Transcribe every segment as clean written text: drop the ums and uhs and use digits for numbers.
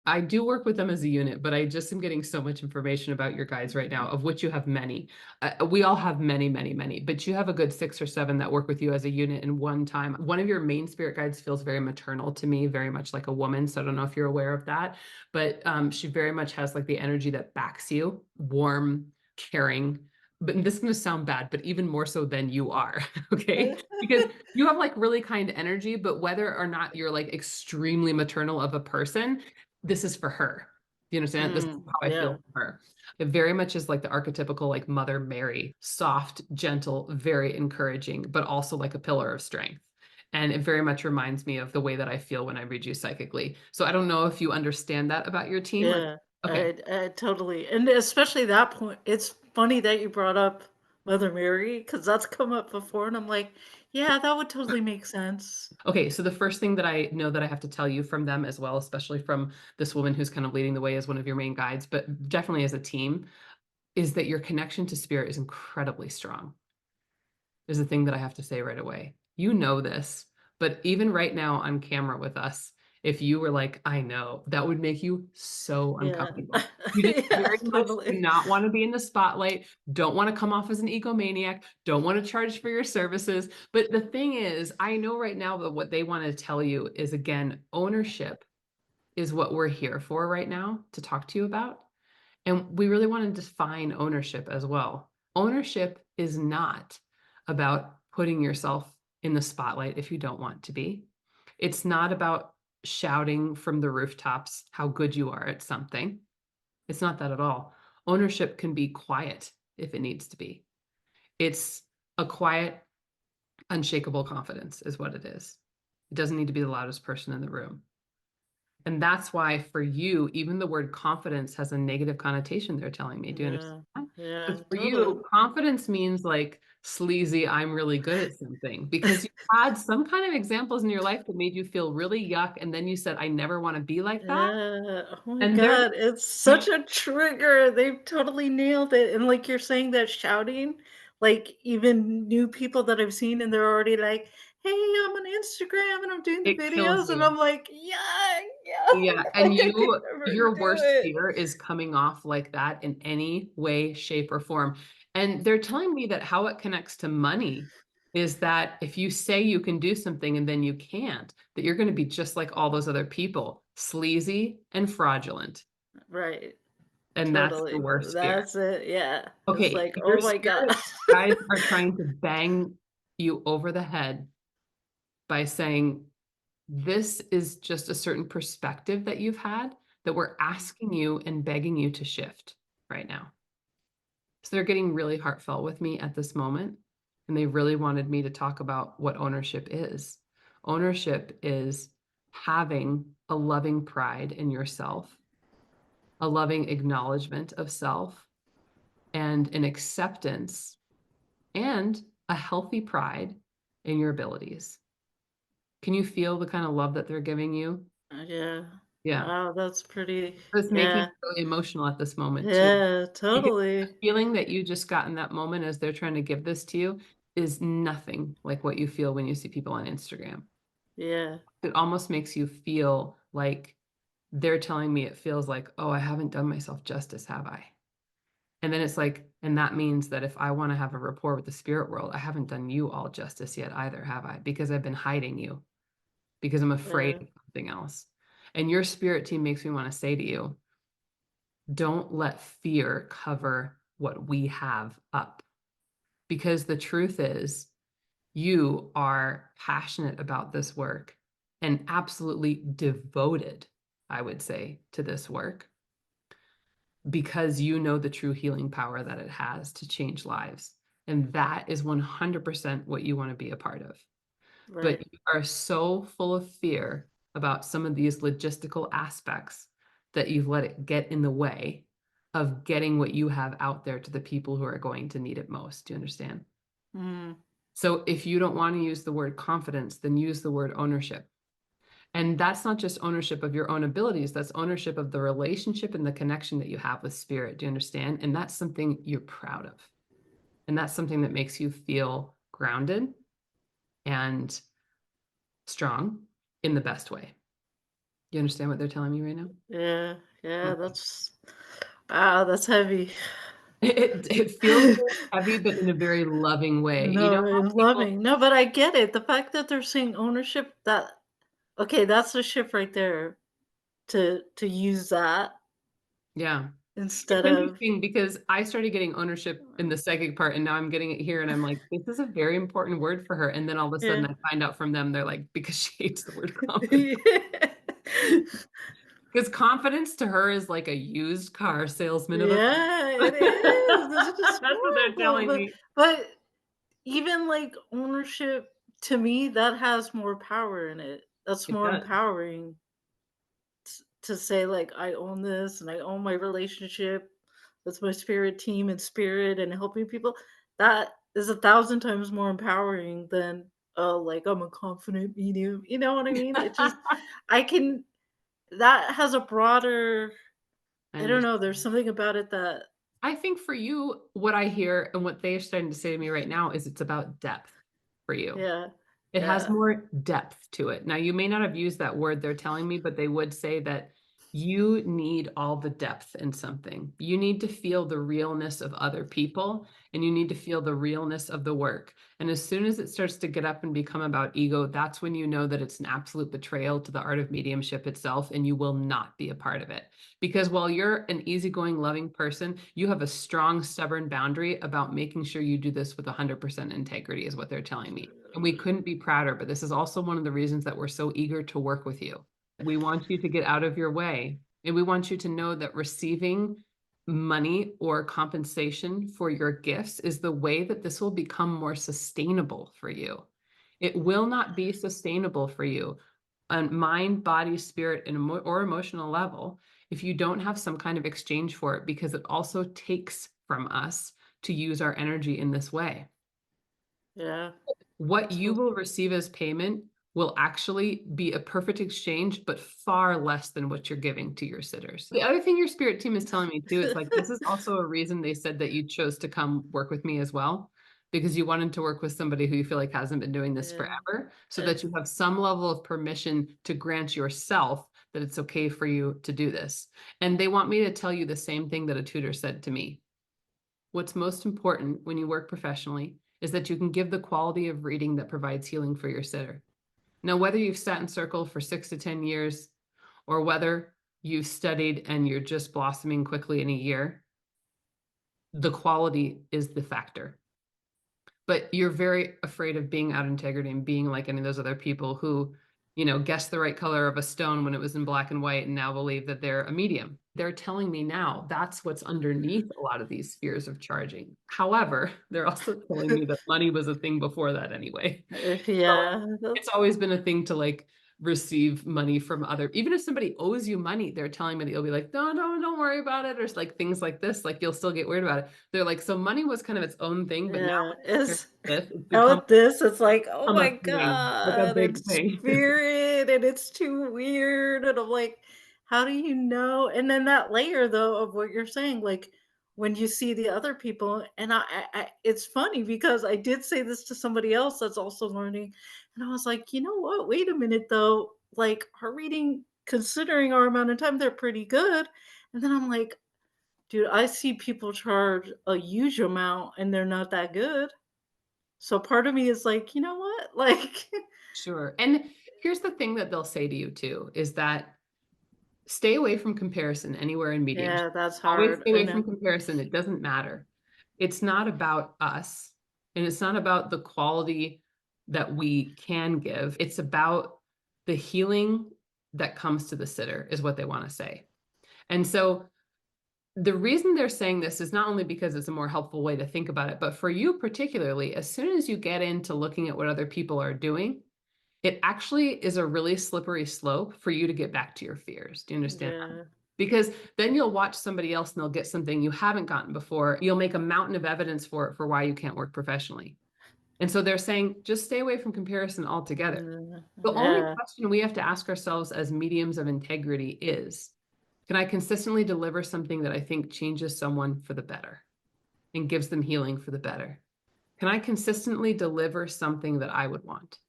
I do work with them as a unit, but I just am getting so much information about your guides right now, of which you have many. We all have many, many, many, but you have a good 6 or 7 that work with you as a unit in one time. One of your main spirit guides feels very maternal to me, very much like a woman. So I don't know if you're aware of that, but she very much has like the energy that backs you, warm, caring. But this is going to sound bad, but even more so than you are, okay? Because you have like really kind energy, but whether or not you're like extremely maternal of a person, this is for her. Do you understand? This is how I feel Yeah, for her. It very much is like the archetypical like Mother Mary, soft, gentle, very encouraging, but also like a pillar of strength. And it very much reminds me of the way that I feel when I read you psychically. So I don't know if you understand that about your team or yeah, okay. I totally, and especially that point. It's funny that you brought up Mother Mary because that's come up before, and I'm like, yeah, that would totally make sense. Okay, so the first thing that I know that I have to tell you from them as well, especially from this woman who's kind of leading the way as one of your main guides, but definitely as a team, is that your connection to spirit is incredibly strong. Is the thing that I have to say right away. You know this, but even right now on camera with us, if you were like, I know, that would make you so Yeah, uncomfortable. You just yeah, very much do totally. not want to be in the spotlight, don't want to come off as an egomaniac, don't want to charge for your services. But the thing is, I know right now that what they want to tell you is again, ownership is what we're here for right now to talk to you about. And we really want to define ownership as well. Ownership is not about putting yourself in the spotlight if you don't want to be. It's not about shouting from the rooftops how good you are at something. It's not that at all. Ownership can be quiet if it needs to be. It's a quiet, unshakable confidence, is what it is. It doesn't need to be the loudest person in the room. And that's why for you, even the word confidence has a negative connotation, they're telling me. Do you Yeah, understand? yeah, Because for totally. you, confidence means like sleazy, I'm really good at something. Because you had some kind of examples in your life that made you feel really yuck. And then you said, I never want to be like that. Yeah, oh my And they're god, it's such a trigger, they've totally nailed it, and, like, you're saying that shouting, like, even new people that I've seen, and they're already like, "Hey, I'm on Instagram, and I'm doing the it kills videos," and you. I'm like, "Yeah, yeah," Yeah, and like, I could you never your do worst it. fear is coming off like that in any way, shape, or form. And they're telling me that how it connects to money is that if you say you can do something and then you can't, that you're going to be just like all those other people, sleazy and fraudulent. Right, And that's your totally, worst fear. that's it, yeah, it's Okay, like, your "Oh my god." spirit guides are trying to bang you over the head by saying, this is just a certain perspective that you've had that we're asking you and begging you to shift right now. So they're getting really heartfelt with me at this moment. And they really wanted me to talk about what ownership is. Ownership is having a loving pride in yourself, a loving acknowledgement of self, and an acceptance and a healthy pride in your abilities. Can you feel the kind of love that they're giving you? Yeah. Yeah. Wow, that's pretty, It's making me yeah, really emotional at this moment too. yeah, Because the totally, feeling that you just got in that moment as they're trying to give this to you is nothing like what you feel when you see people on Instagram. yeah, It almost makes you feel like they're telling me it feels like, oh, I haven't done myself justice, have I? And then it's like, and that means that if I want to have a rapport with the spirit world, I haven't done you all justice yet either, have I? Because I've been hiding you because I'm afraid yeah. of something else. And your spirit team makes me want to say to you, don't let fear cover what we have up. Because the truth is, you are passionate about this work and absolutely devoted, I would say, to this work because you know the true healing power that it has to change lives. And that is 100% what you want to be a part of. But Right. you are so full of fear about some of these logistical aspects that you've let it get in the way of getting what you have out there to the people who are going to need it most. Do you understand? Mm, So if you don't want to use the word confidence, then use the word ownership. And that's not just ownership of your own abilities, that's ownership of the relationship and the connection that you have with spirit. Do you understand? And that's something you're proud of. And that's something that makes you feel grounded and strong in the best way. You understand what they're telling me right now? Yeah, yeah, Okay. that's wow, that's heavy. It feels very heavy, but in a very loving way. You know No, how and people. loving. No, but I get it. The fact that they're saying ownership, that okay, that's the shift right there to use that Yeah. It's instead of interesting because I started getting ownership in the psychic part, and now I'm getting it here, and I'm like, "This is a very important word for her," and then all of a sudden yeah. I find out from them, they're like, "Because she hates the word confidence." Yeah. 'Cause confidence to her is like a used car salesman of a Yeah, it is. It's just That's what they're horrible. telling But me. but even like ownership to me, that has more power in it. That's It more does. empowering to say like I own this and I own my relationship with my spirit team and spirit and helping people. That is 1,000 times more empowering than oh like I'm a confident medium. You know what I mean? It just I can that has a broader I I don't know, understand. there's something about it that I think for you, what I hear and what they're starting to say to me right now is it's about depth for you. yeah. It has Yeah. more depth to it. Now, you may not have used that word they're telling me, but they would say that you need all the depth in something. You need to feel the realness of other people and you need to feel the realness of the work. And as soon as it starts to get up and become about ego, that's when you know that it's an absolute betrayal to the art of mediumship itself and you will not be a part of it. Because while you're an easygoing, loving person, you have a strong, stubborn boundary about making sure you do this with 100% integrity, is what they're telling me. And we couldn't be prouder, but this is also one of the reasons that we're so eager to work with you. We want you to get out of your way. And we want you to know that receiving money or compensation for your gifts is the way that this will become more sustainable for you. It will not be sustainable for you on mind, body, spirit, and or emotional level if you don't have some kind of exchange for it, because it also takes from us to use our energy in this way. Yeah. What you So will receive as payment will actually be a perfect exchange, but far less than what you're giving to your sitters. The other thing your spirit team is telling me too is like, this is also a reason they said that you chose to come work with me as well, because you wanted to work with somebody who you feel like hasn't been doing this yeah. forever, so Uh, that you have some level of permission to grant yourself that it's okay for you to do this. And they want me to tell you the same thing that a tutor said to me. What's most important when you work professionally is that you can give the quality of reading that provides healing for your sitter. Now, whether you've sat in circle for 6 to 10 years or whether you've studied and you're just blossoming quickly in a year, the quality is the factor. But you're very afraid of being out of integrity and being like any of those other people who, guessed the right color of a stone when it was in black and white and now believe that they're a medium. They're telling me now that's what's underneath a lot of these fears of charging. However, they're also telling me that money was a thing before that anyway. So yeah. it's always been a thing to like receive money from other, even if somebody owes you money, they're telling me that you'll be like, no, no, don't worry about it. Or like things like this, like you'll still get weird about it. They're like, so money was kind of its own thing, but now Yeah. with It's this, it's now become with this, it's like, oh a my thing, like a god, big it's thing. spirit and it's too weird. And I'm like, how do you know? And then that layer though of what you're saying, like when you see the other people, and it's funny because I did say this to somebody else that's also learning, and I was like, you know what? Wait a minute though. Like our reading, considering our amount of time, they're pretty good. And then I'm like, dude, I see people charge a huge amount and they're not that good. So part of me is like, "You know what?" Like Sure. And here's the thing that they'll say to you too, is that stay away from comparison anywhere in mediums. yeah, that's Always hard. stay I away know. from comparison. It doesn't matter. It's not about us and it's not about the quality that we can give. It's about the healing that comes to the sitter, is what they want to say. And so the reason they're saying this is not only because it's a more helpful way to think about it, but for you particularly, as soon as you get into looking at what other people are doing, it actually is a really slippery slope for you to get back to your fears. Do you understand that? Yeah. Because then you'll watch somebody else and they'll get something you haven't gotten before. You'll make a mountain of evidence for it for why you can't work professionally. And so they're saying just stay away from comparison altogether. The only Yeah. question we have to ask ourselves as mediums of integrity is, can I consistently deliver something that I think changes someone for the better and gives them healing for the better? Can I consistently deliver something that I would want?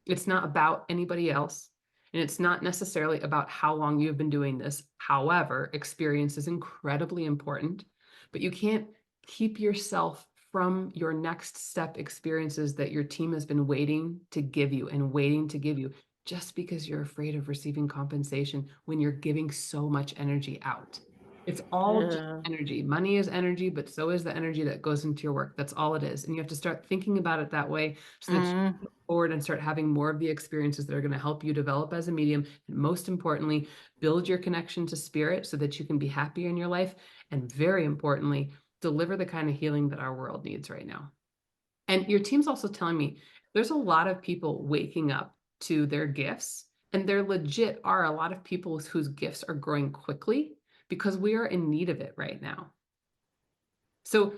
It's not about anybody else. And it's not necessarily about how long you've been doing this. However, experience is incredibly important, but you can't keep yourself from your next step experiences that your team has been waiting to give you and waiting to give you just because you're afraid of receiving compensation when you're giving so much energy out. It's all just Yeah. energy. Money is energy, but so is the energy that goes into your work. That's all it is. And you have to start thinking about it that way so that you Mhm. move forward and start having more of the experiences that are going to help you develop as a medium. And most importantly, build your connection to spirit so that you can be happier in your life. And very importantly, deliver the kind of healing that our world needs right now. And your team's also telling me there's a lot of people waking up to their gifts, and there legit are a lot of people whose gifts are growing quickly because we are in need of it right now. So,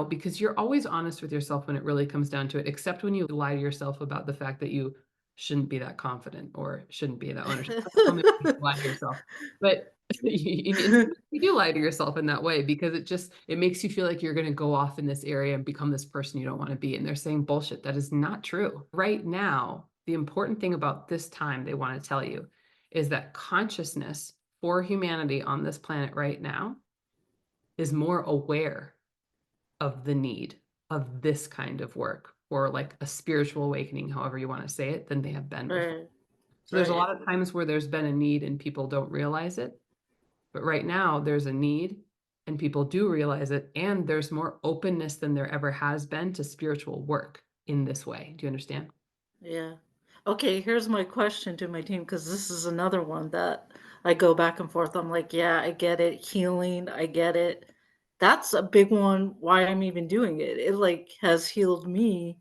because you're always honest with yourself when it really comes down to it, except when you lie to yourself about the fact that you shouldn't be that confident or shouldn't be that ownership. That's the only way you lie to yourself. But you do lie to yourself in that way because it makes you feel like you're going to go off in this area and become this person you don't want to be. And they're saying bullshit. That is not true. Right now, the important thing about this time they want to tell you is that consciousness for humanity on this planet right now is more aware of the need of this kind of work or like a spiritual awakening, however you want to say it, than they have been before. Right. So there's a Right. lot of times where there's been a need and people don't realize it. But right now there's a need and people do realize it. And there's more openness than there ever has been to spiritual work in this way. Do you understand? Yeah. Okay, here's my question to my team because this is another one that I go back and forth. I'm like, yeah, I get it. Healing, I get it. That's a big one why I'm even doing it. It like has healed me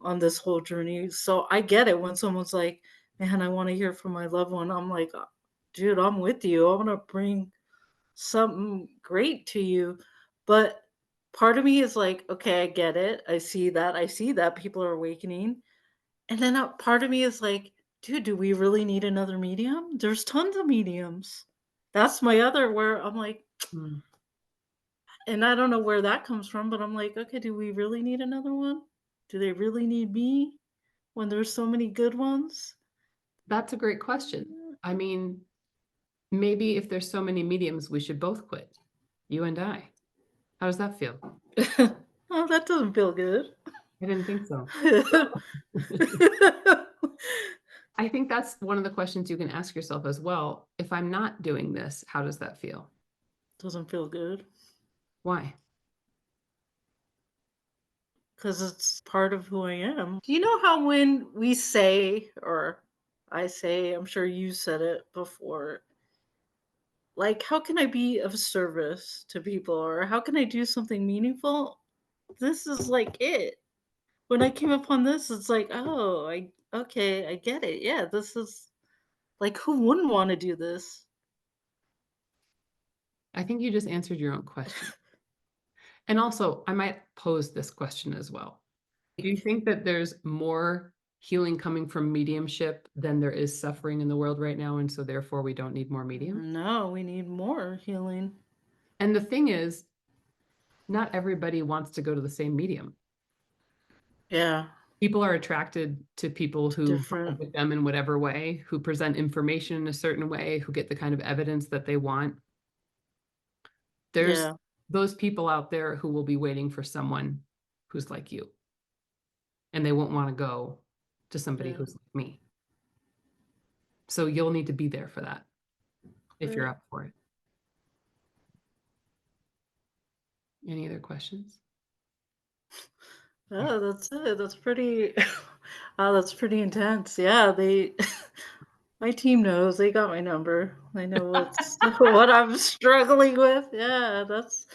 on this whole journey. So I get it when someone's like, man, I want to hear from my loved one. I'm like, dude, I'm with you. I want to bring something great to you. But part of me is like, okay, I get it. I see that. I see that people are awakening. And then part of me is like, dude, do we really need another medium? There's tons of mediums. That's my other where I'm like, Mm. and I don't know where that comes from, but I'm like, okay, do we really need another one? Do they really need me when there's so many good ones? That's a great question. I mean, maybe if there's so many mediums, we should both quit, you and I. How does that feel? Oh, that doesn't feel good. I didn't think so. I think that's one of the questions you can ask yourself as well. If I'm not doing this, how does that feel? Doesn't feel good Why? because it's part of who I am. Do you know how when we say, or I say, I'm sure you said it before, like, how can I be of service to people or how can I do something meaningful? This is like it. When I came upon this, it's like, oh, I get it. Yeah, this is like who wouldn't want to do this? I think you just answered your own question. And also, I might pose this question as well. Do you think that there's more healing coming from mediumship than there is suffering in the world right now? And so therefore we don't need more mediums? No, we need more healing. And the thing is, not everybody wants to go to the same medium. Yeah, People are attracted to people it's who different. vibe with them in whatever way, who present information in a certain way, who get the kind of evidence that they want. There's Yeah, those people out there who will be waiting for someone who's like you, and they won't want to go to somebody yeah, who's like me. So you'll need to be there for that if you're right. up for it. Any other questions? Oh, that's it. That's pretty. Oh, that's pretty intense. Yeah, they. My team knows. They got my number. They know what's what I'm struggling with. Yeah, that's.